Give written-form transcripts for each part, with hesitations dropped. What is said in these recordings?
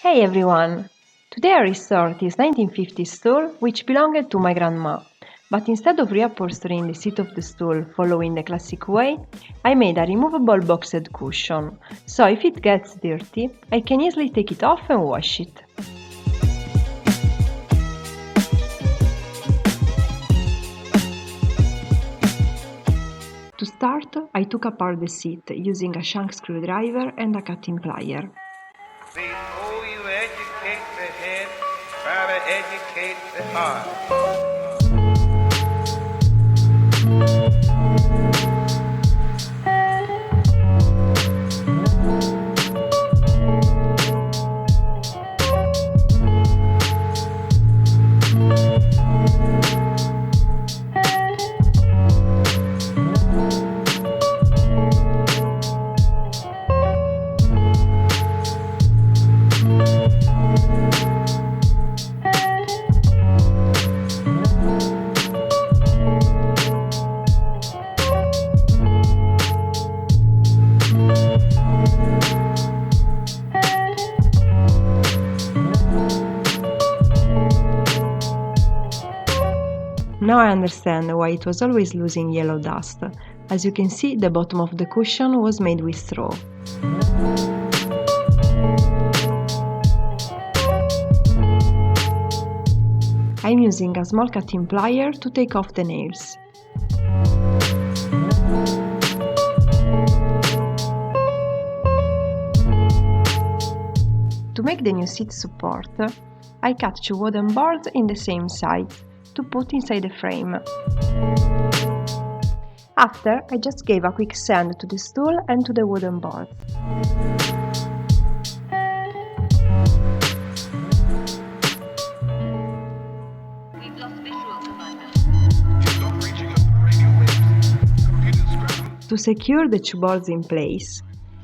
Hey everyone! Today I restored this 1950s stool which belonged to my grandma, but instead of reupholstering the seat of the stool following the classic way, I made a removable boxed cushion, so if it gets dirty, I can easily take it off and wash it. To start, I took apart the seat using a shank screwdriver and a cutting plier. Before you educate the head, try to educate the heart. Now I understand why it was always losing yellow dust. As you can see, the bottom of the cushion was made with straw. I'm using a small cutting plier to take off the nails. To make the new seat support, I cut 2 wooden boards in the same size to put inside the frame. After, I just gave a quick sand to the stool and to the wooden boards. To secure the 2 boards in place,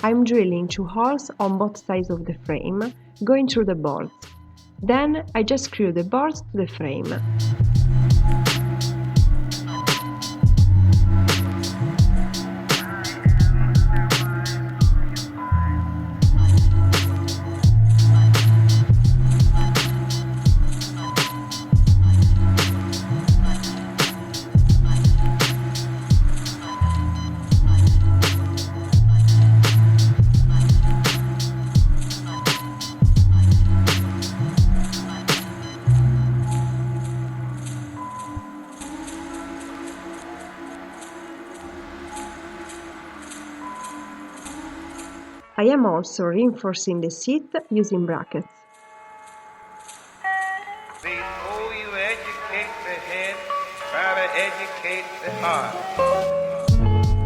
I'm drilling 2 holes on both sides of the frame, going through the boards. Then I just screw the boards to the frame. I am also reinforcing the seat using brackets. Before you educate the head, try to educate the heart.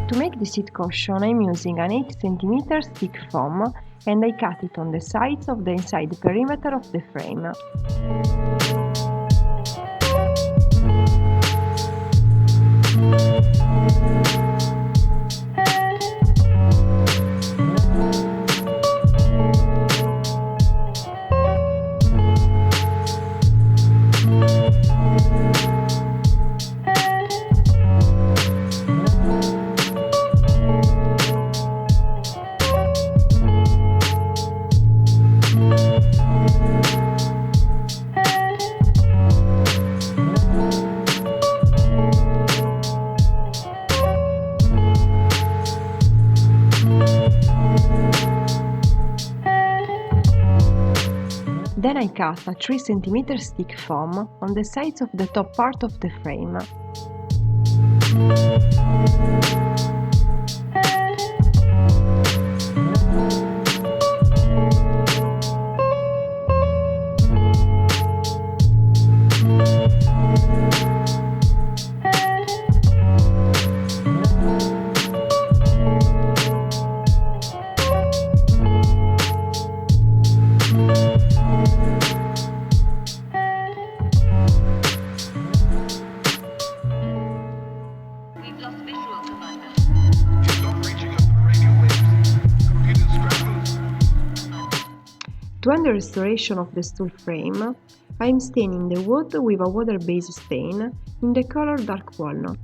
To make the seat cushion, I'm using an 8 cm thick foam and I cut it on the sides of the inside perimeter of the frame. Then I cut a 3 cm thick foam on the sides of the top part of the frame. To end the restoration of the stool frame, I am staining the wood with a water-based stain in the color dark walnut.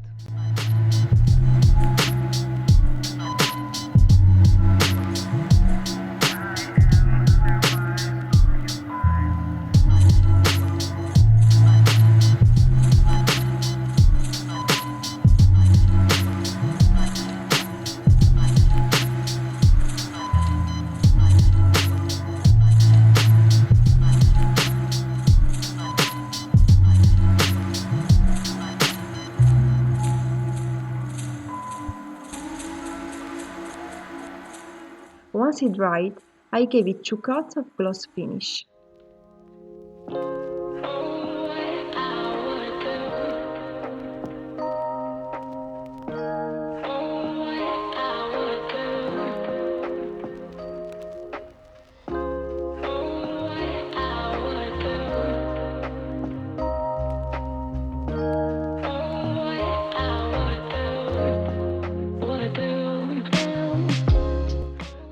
Once it dried, I gave it 2 coats of gloss finish.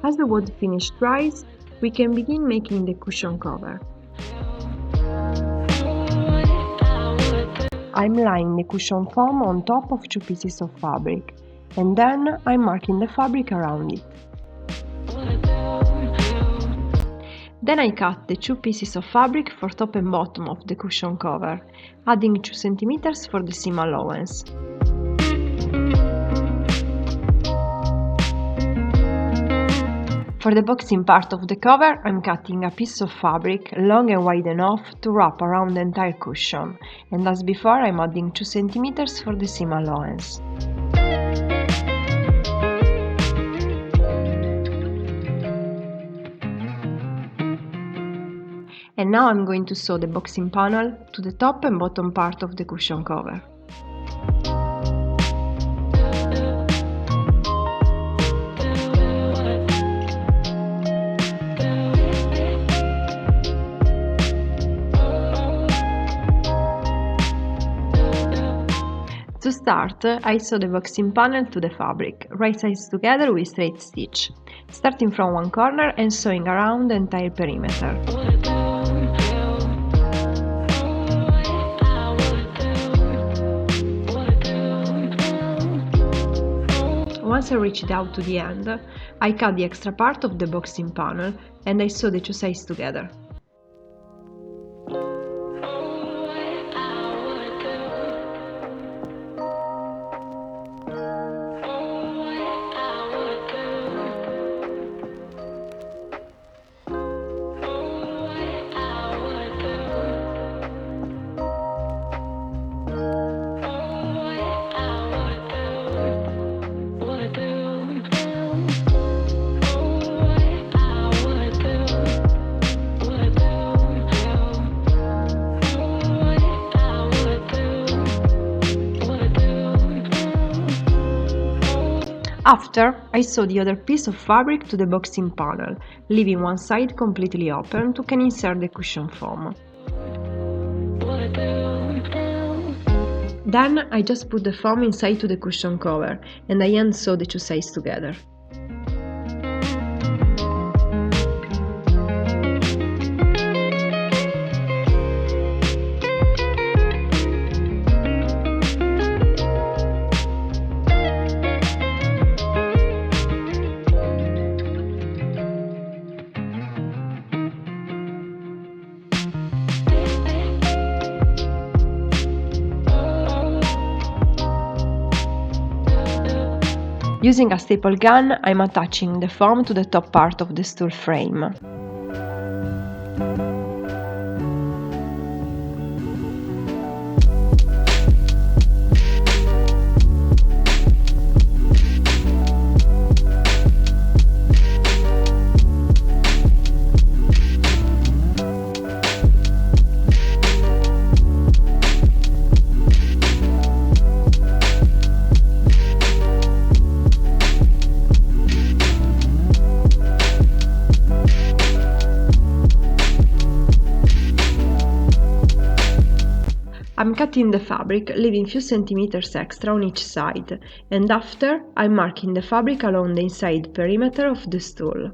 As the wood finish dries, we can begin making the cushion cover. I'm laying the cushion foam on top of 2 pieces of fabric, and then I'm marking the fabric around it. Then I cut the 2 pieces of fabric for top and bottom of the cushion cover, adding 2 cm for the seam allowance. For the boxing part of the cover, I'm cutting a piece of fabric long and wide enough to wrap around the entire cushion, and as before I'm adding 2 cm for the seam allowance. And now I'm going to sew the boxing panel to the top and bottom part of the cushion cover. To start, I sew the boxing panel to the fabric, right sides together with straight stitch, starting from one corner and sewing around the entire perimeter. Once I reach it out to the end, I cut the extra part of the boxing panel and I sew the 2 sides together. After, I sew the other piece of fabric to the boxing panel, leaving one side completely open to can insert the cushion foam. Then I just put the foam inside to the cushion cover and I hand sew the 2 sides together. Using a staple gun, I'm attaching the foam to the top part of the stool frame. I'm cutting the fabric, leaving few centimeters extra on each side, and after I'm marking the fabric along the inside perimeter of the stool.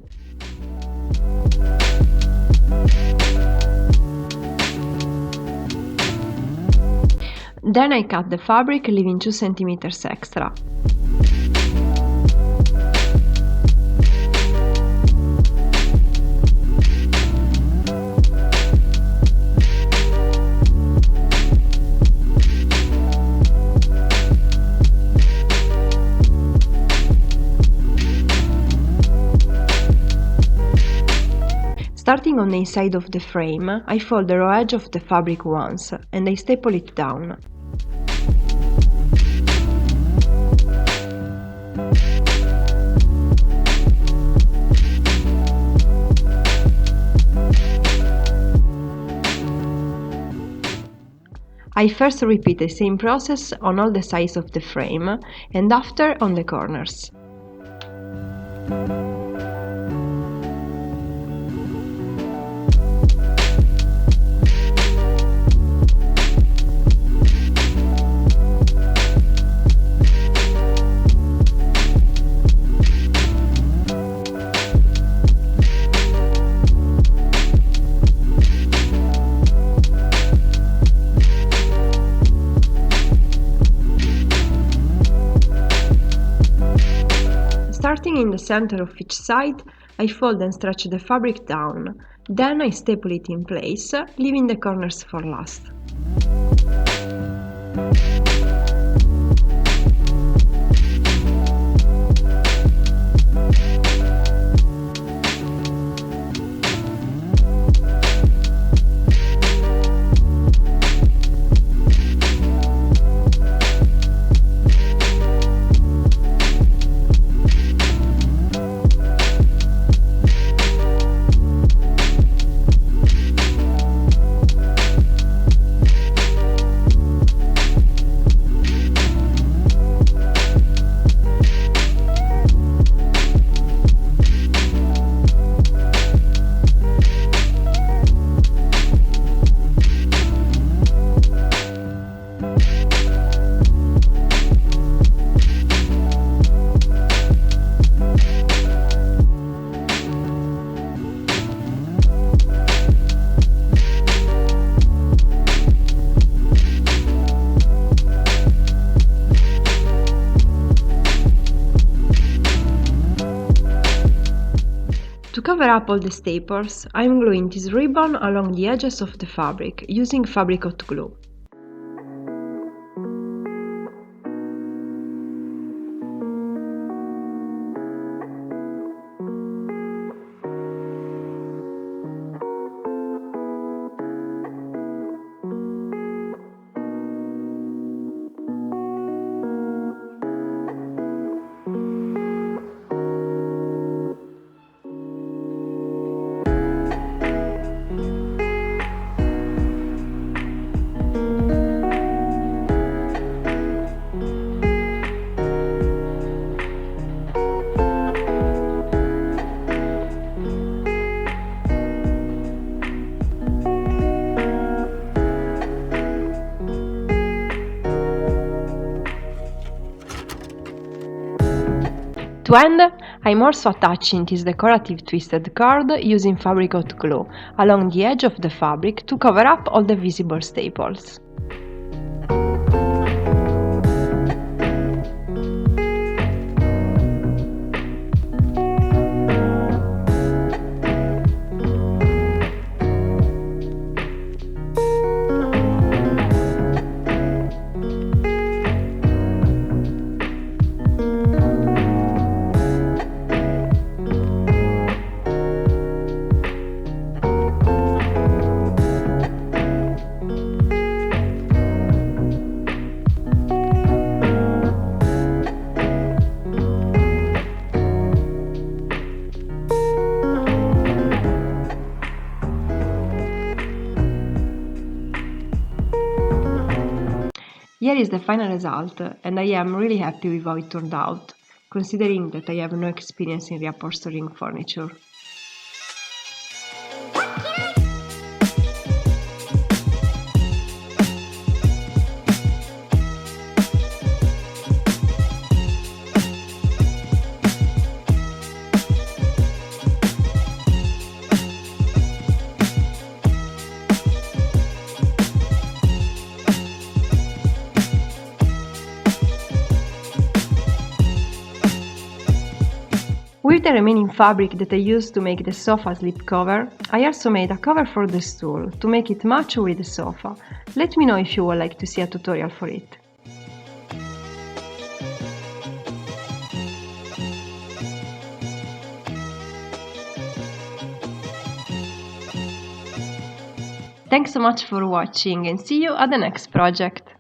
Then I cut the fabric, leaving 2 centimeters extra. Starting on the inside of the frame, I fold the raw edge of the fabric once, and I staple it down. I first repeat the same process on all the sides of the frame and after on the corners. Starting in the center of each side, I fold and stretch the fabric down, then I staple it in place, leaving the corners for last. To cover up all the staples, I am gluing this ribbon along the edges of the fabric using fabric hot glue. To end, I'm also attaching this decorative twisted cord using fabric hot glue along the edge of the fabric to cover up all the visible staples. Here is the final result, and I am really happy with how it turned out, considering that I have no experience in reupholstering furniture. With the remaining fabric that I used to make the sofa slip cover, I also made a cover for the stool to make it match with the sofa. Let me know if you would like to see a tutorial for it. Thanks so much for watching and see you at the next project!